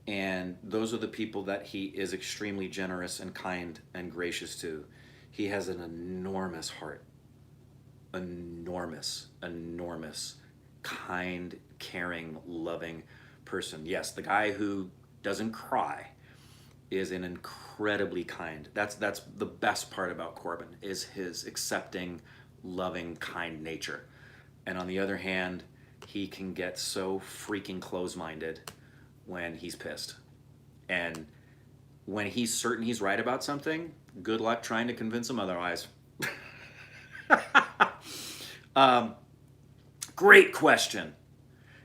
And those are the people that he is extremely generous and kind and gracious to. He has an enormous heart. Enormous, kind, caring, loving person. Yes, the guy who doesn't cry is an incredibly kind. That's the best part about Corbin, is his accepting, loving, kind nature. And on the other hand, he can get so freaking close-minded when he's pissed. And when he's certain he's right about something, good luck trying to convince him otherwise. Great question.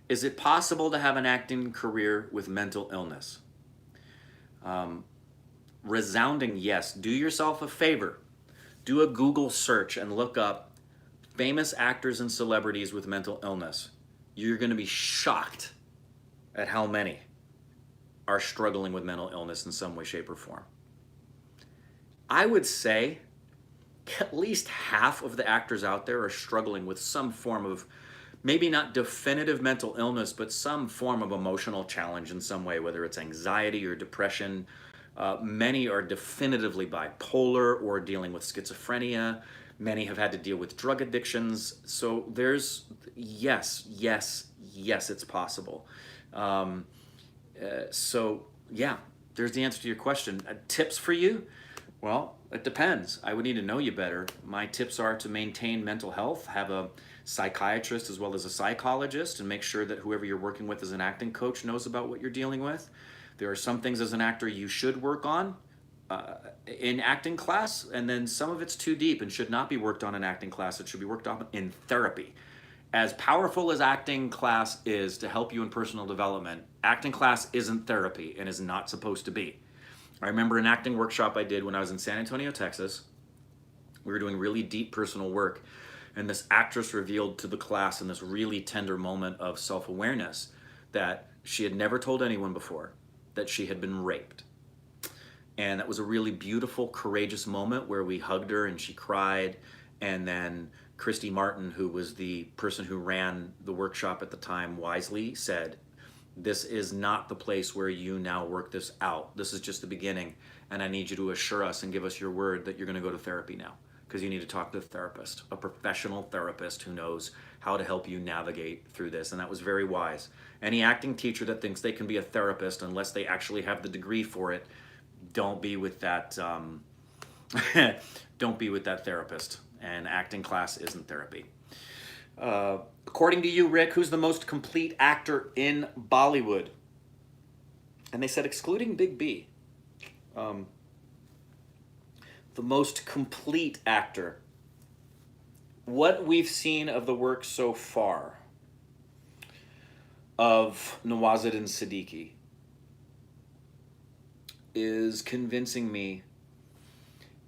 Is it possible to have an acting career with mental illness? Resounding yes. Do yourself a favor. Do a Google search and look up famous actors and celebrities with mental illness. You're going to be shocked at how many are struggling with mental illness in some way, shape, or form. I would say at least half of the actors out there are struggling with some form of, maybe not definitive mental illness, but some form of emotional challenge in some way, whether it's anxiety or depression. Many are definitively bipolar or dealing with schizophrenia. Many have had to deal with drug addictions. So there's, yes, it's possible. So yeah, there's the answer to your question. Tips for you? Well, it depends. I would need to know you better. My tips are to maintain mental health, have a psychiatrist as well as a psychologist, and make sure that whoever you're working with as an acting coach knows about what you're dealing with. There are some things as an actor you should work on in acting class, and then some of it's too deep and should not be worked on in acting class. It should be worked on in therapy. As powerful as acting class is to help you in personal development, acting class isn't therapy and is not supposed to be. I remember an acting workshop I did when I was in San Antonio, Texas. We were doing really deep personal work, And this actress revealed to the class in this really tender moment of self-awareness that she had never told anyone before that she had been raped. And that was a really beautiful, courageous moment where we hugged her and she cried. And then Christy Martin, who was the person who ran the workshop at the time, wisely said, "This is not the place where you now work this out. This is just the beginning. And I need you to assure us and give us your word that you're going to go to therapy now, because you need to talk to a therapist, a professional therapist who knows how to help you navigate through this." And that was very wise. Any acting teacher that thinks they can be a therapist unless they actually have the degree for it, don't be with that. Don't be with that therapist. And acting class isn't therapy. According to you, Rick, who's the most complete actor in Bollywood? And they said excluding Big B. The most complete actor. What we've seen of the work so far of Nawazuddin Siddiqui is convincing me,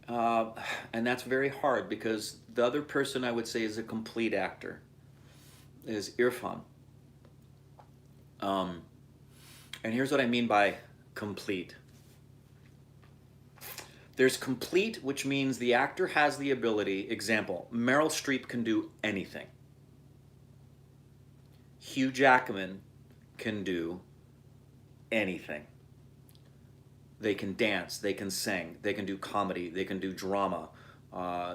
and that's very hard, because the other person I would say is a complete actor is Irfan. And here's what I mean by complete. There's complete, which means the actor has the ability. Example, Meryl Streep can do anything. Hugh Jackman can do anything. They can dance, they can sing, they can do comedy, they can do drama,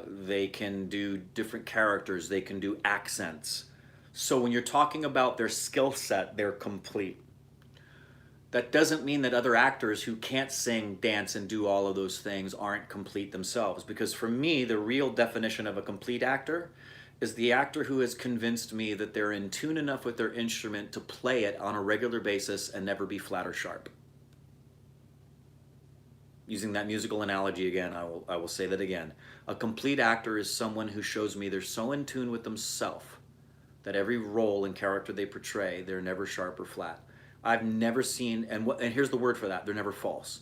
they can do different characters, they can do accents. So when you're talking about their skill set, they're complete. That doesn't mean that other actors who can't sing, dance, and do all of those things aren't complete themselves. Because for me, the real definition of a complete actor is the actor who has convinced me that they're in tune enough with their instrument to play it on a regular basis and never be flat or sharp. Using that musical analogy again, I will say that again. A complete actor is someone who shows me they're so in tune with themselves that every role and character they portray, they're never sharp or flat. I've never seen, and here's the word for that, they're never false.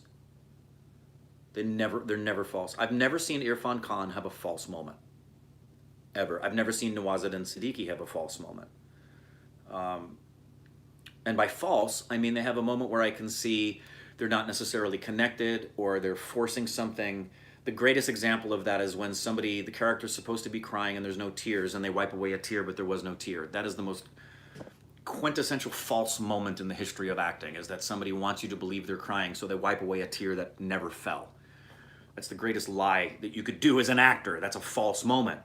They're never false. I've never seen Irfan Khan have a false moment. Ever. I've never seen Nawazuddin Siddiqui have a false moment. And by false, I mean they have a moment where I can see they're not necessarily connected or they're forcing something. The greatest example of that is when somebody, the character's supposed to be crying and there's no tears and they wipe away a tear but there was no tear. That is the most quintessential false moment in the history of acting, is that somebody wants you to believe they're crying so they wipe away a tear that never fell. That's the greatest lie that you could do as an actor. That's a false moment.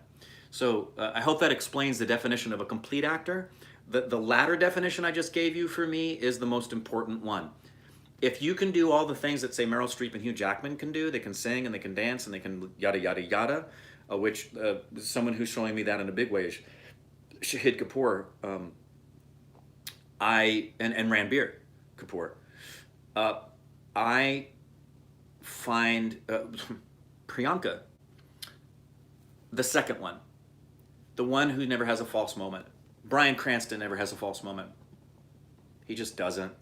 So I hope that explains the definition of a complete actor. The latter definition I just gave you for me is the most important one. If you can do all the things that, say, Meryl Streep and Hugh Jackman can do, they can sing and they can dance and they can yada, yada, yada, which someone who's showing me that in a big way is Shahid Kapoor, and Ranbir Kapoor. I find Priyanka, the second one, the one who never has a false moment. Bryan Cranston never has a false moment. He just doesn't.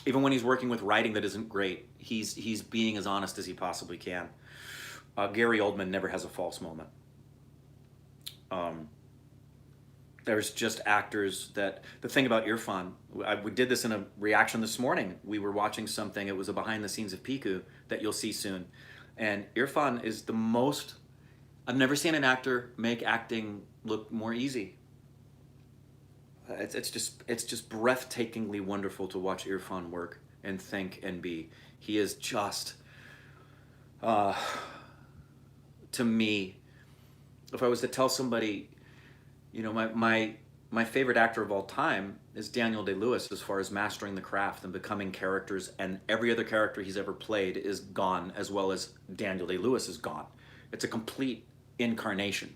Even when he's working with writing that isn't great, he's being as honest as he possibly can. Gary Oldman never has a false moment. There's just actors that, the thing about Irfan, we did this in a reaction this morning. We were watching something, it was a behind the scenes of Piku that you'll see soon. And Irfan is the most, I've never seen an actor make acting look more easy. It's just breathtakingly wonderful to watch Irfan work and think and be. He is just, to me, if I was to tell somebody, you know, my favorite actor of all time is Daniel Day-Lewis, as far as mastering the craft and becoming characters, and every other character he's ever played is gone, as well as Daniel Day-Lewis is gone. It's a complete incarnation.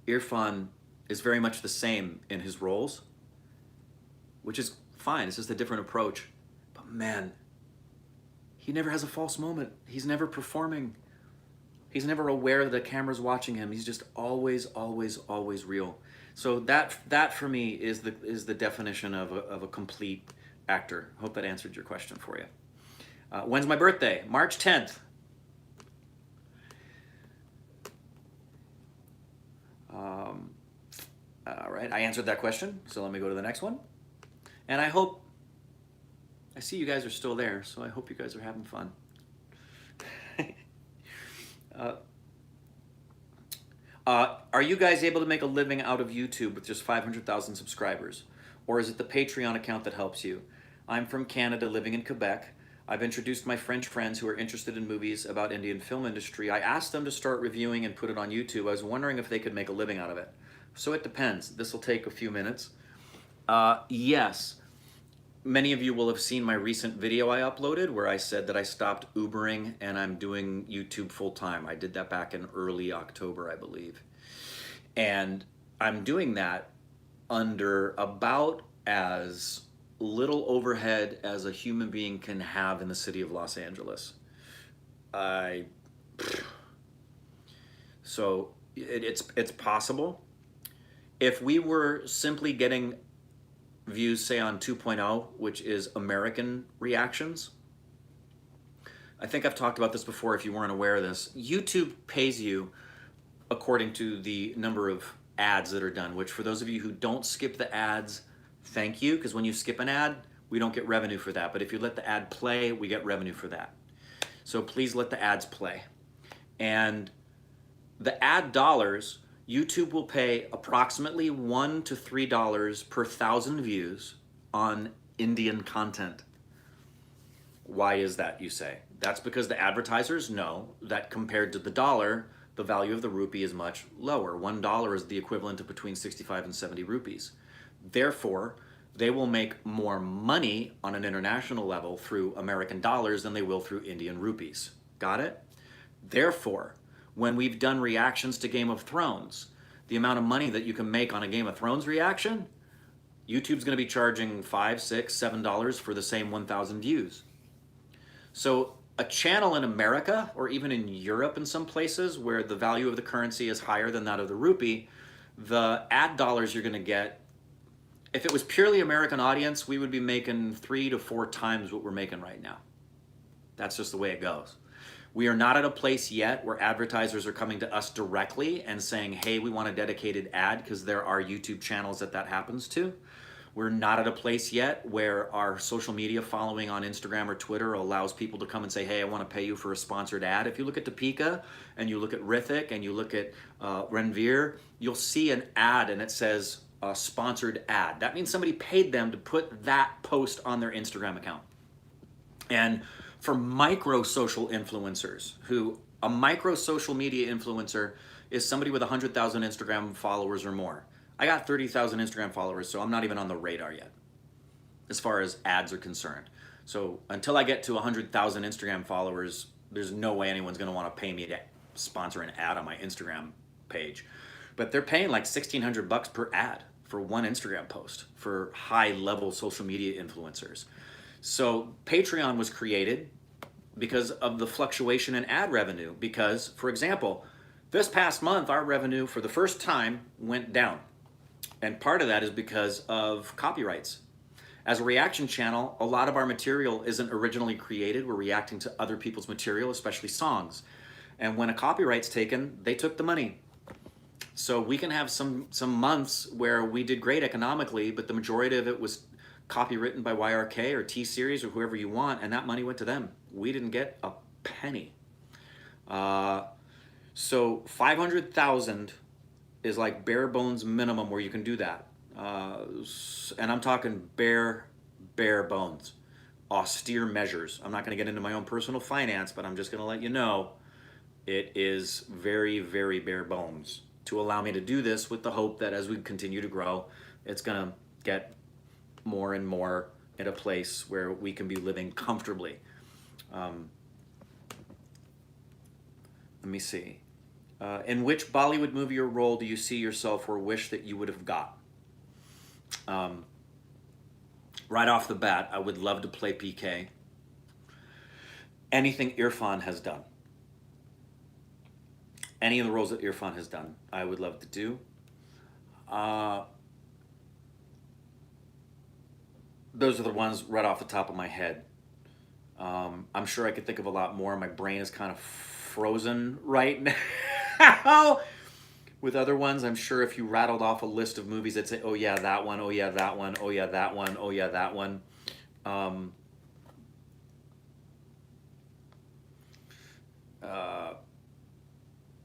Irfan is very much the same in his roles, which is fine. It's just a different approach. But man, he never has a false moment. He's never performing. He's never aware that the camera's watching him. He's just always, always, always real. So that for me is the definition of a complete actor. Hope that answered your question for you. When's my birthday? March 10th. Um, all right, I answered that question, so let me go to the next one. And I see you guys are still there, so I hope you guys are having fun. uh, are you guys able to make a living out of YouTube with just 500,000 subscribers? Or is it the Patreon account that helps you? I'm from Canada, living in Quebec. I've introduced my French friends who are interested in movies about Indian film industry. I asked them to start reviewing and put it on YouTube. I was wondering if they could make a living out of it. So it depends. This will take a few minutes. Yes. Many of you will have seen my recent video I uploaded where I said that I stopped Ubering and I'm doing YouTube full time. I did that back in early October, I believe. And I'm doing that under about as little overhead as a human being can have in the city of Los Angeles. So it's possible. If we were simply getting views, say on 2.0, which is American reactions, I think I've talked about this before if you weren't aware of this. YouTube pays you according to the number of ads that are done, which for those of you who don't skip the ads, thank you, because when you skip an ad, we don't get revenue for that. But if you let the ad play, we get revenue for that. So please let the ads play. And the ad dollars, YouTube will pay approximately $1 to $3 per 1,000 views on Indian content. Why is that, you say? That's because the advertisers know that compared to the dollar, the value of the rupee is much lower. $1 is the equivalent of between 65 and 70 rupees. Therefore, they will make more money on an international level through American dollars than they will through Indian rupees. Got it? Therefore, when we've done reactions to Game of Thrones, the amount of money that you can make on a Game of Thrones reaction, YouTube's going to be charging $5, $6, $7 for the same 1,000 views. So a channel in America, or even in Europe in some places where the value of the currency is higher than that of the rupee, the ad dollars you're going to get, if it was purely American audience, we would be making 3 to 4 times what we're making right now. That's just the way it goes. We are not at a place yet where advertisers are coming to us directly and saying, hey, we want a dedicated ad, because there are YouTube channels that happens to. We're not at a place yet where our social media following on Instagram or Twitter allows people to come and say, hey, I want to pay you for a sponsored ad. If you look at Topeka and you look at Rithik and you look at Renvir, you'll see an ad and it says sponsored ad. That means somebody paid them to put that post on their Instagram account. And for micro social influencers, a micro social media influencer is somebody with 100,000 Instagram followers or more. I got 30,000 Instagram followers, so I'm not even on the radar yet as far as ads are concerned. So until I get to 100,000 Instagram followers, there's no way anyone's going to want to pay me to sponsor an ad on my Instagram page. But they're paying like $1,600 per ad for one Instagram post for high-level social media influencers. So Patreon was created because of the fluctuation in ad revenue. Because, for example, this past month, our revenue for the first time went down. And part of that is because of copyrights. As a reaction channel, a lot of our material isn't originally created. We're reacting to other people's material, especially songs. And when a copyright's taken, they took the money. So we can have some months where we did great economically, but the majority of it was copywritten by YRK or T-Series or whoever you want, and that money went to them. We didn't get a penny. So 500,000 is like bare bones minimum where you can do that. And I'm talking bare bones, austere measures. I'm not going to get into my own personal finance, but I'm just going to let you know it is very, very bare bones to allow me to do this, with the hope that as we continue to grow, it's going to get more and more at a place where we can be living comfortably. Let me see. In which Bollywood movie or role do you see yourself or wish that you would have got? Right off the bat, I would love to play PK. Anything Irfan has done. Any of the roles that Irfan has done, I would love to do. Those are the ones right off the top of my head. I'm sure I could think of a lot more. My brain is kind of frozen right now. With other ones, I'm sure if you rattled off a list of movies, they'd say, "Oh yeah, that one. Oh yeah, that one. Oh yeah, that one. Oh yeah, that one." Um, uh,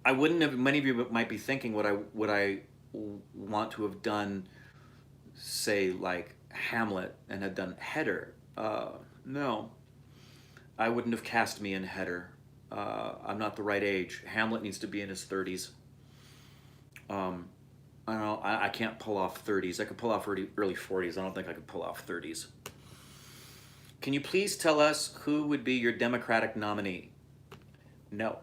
I wouldn't have. Many of you might be thinking, would I want to have done, say, like Hamlet, and had done Header? No, I wouldn't have cast me in Header. I'm not the right age. Hamlet needs to be in his 30s. Um, I don't know. I can't pull off 30s. I could pull off early 40s. I don't think I could pull off 30s. Can you please tell us who would be your Democratic nominee? No.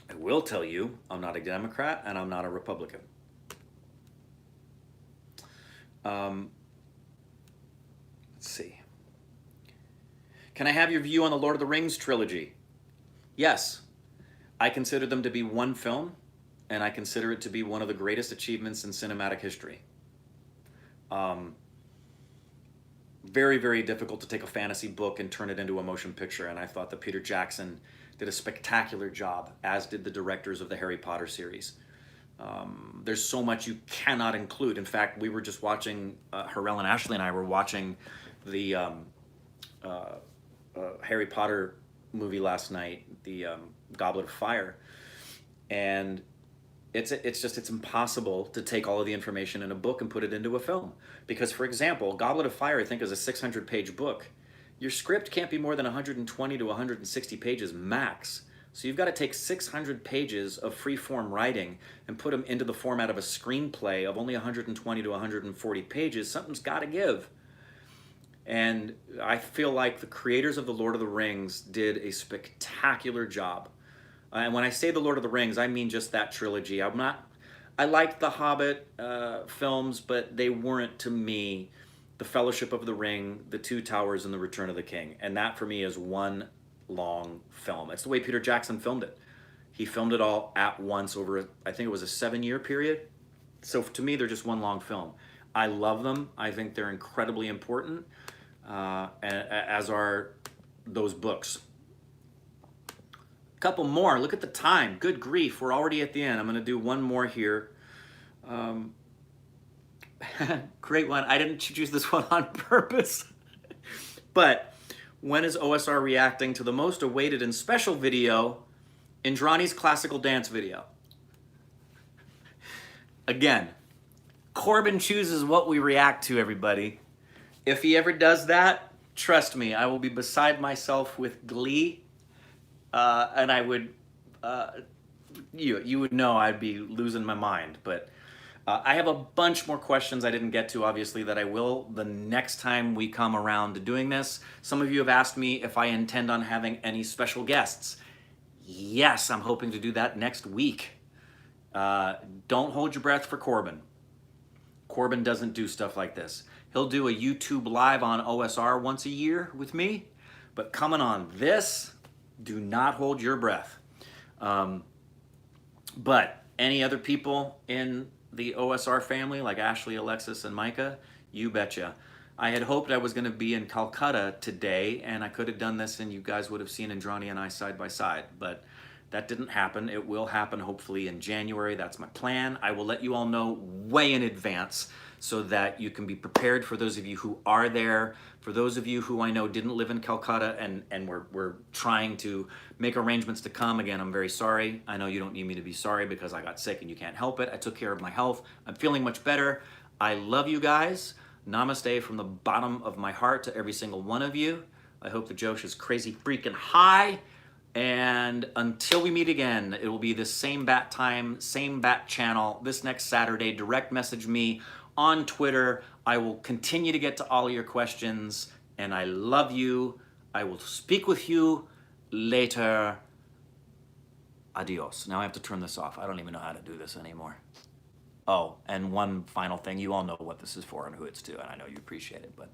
I will tell you, I'm not a Democrat and I'm not a Republican. Let's see. Can I have your view on the Lord of the Rings trilogy? Yes. I consider them to be one film, and I consider it to be one of the greatest achievements in cinematic history. Very, very difficult to take a fantasy book and turn it into a motion picture, and I thought that Peter Jackson did a spectacular job, as did the directors of the Harry Potter series. There's so much you cannot include. In fact, we were just watching, Harrell and Ashley and I were watching the Harry Potter movie last night, the Goblet of Fire, and it's impossible to take all of the information in a book and put it into a film. Because, for example, Goblet of Fire, I think, is a 600-page book. Your script can't be more than 120 to 160 pages max. So you've got to take 600 pages of free-form writing and put them into the format of a screenplay of only 120 to 140 pages. Something's got to give. And I feel like the creators of The Lord of the Rings did a spectacular job. And when I say The Lord of the Rings, I mean just that trilogy. I liked the Hobbit films, but they weren't, to me, The Fellowship of the Ring, The Two Towers, and The Return of the King. And that, for me, is one long film. It's the way Peter Jackson filmed it. He filmed it all at once over, I think it was a 7-year period. So to me, they're just one long film. I love them. I think they're incredibly important, as are those books. Couple more. Look at the time. Good grief. We're already at the end. I'm going to do one more here. Great one. I didn't choose this one on purpose. But when is OSR reacting to the most awaited and special video, Indrani's classical dance video? Again, Corbin chooses what we react to, everybody. If he ever does that, trust me, I will be beside myself with glee. And I would, you would know I'd be losing my mind. But I have a bunch more questions I didn't get to, obviously, that I will the next time we come around to doing this. Some of you have asked me if I intend on having any special guests. Yes, I'm hoping to do that next week. Don't hold your breath for Corbin. Corbin doesn't do stuff like this. He'll do a YouTube live on OSR once a year with me. But coming on this, do not hold your breath. But any other people in the OSR family, like Ashley, Alexis, and Micah, you betcha. I had hoped I was going to be in Calcutta today, and I could have done this, and you guys would have seen Indrani and I side by side. But that didn't happen. It will happen hopefully in January. That's my plan. I will let you all know way in advance so that you can be prepared, for those of you who are there. For those of you who I know didn't live in Calcutta and we're trying to make arrangements to come, again, I'm very sorry. I know you don't need me to be sorry because I got sick and you can't help it. I took care of my health. I'm feeling much better. I love you guys. Namaste from the bottom of my heart to every single one of you. I hope the Josh is crazy freaking high. And until we meet again, it will be the same bat time, same bat channel this next Saturday. Direct message me on Twitter. I will continue to get to all of your questions, and I love you. I will speak with you later. Adios. Now I have to turn this off. I don't even know how to do this anymore. Oh, and one final thing. You all know what this is for and who it's to, and I know you appreciate it, but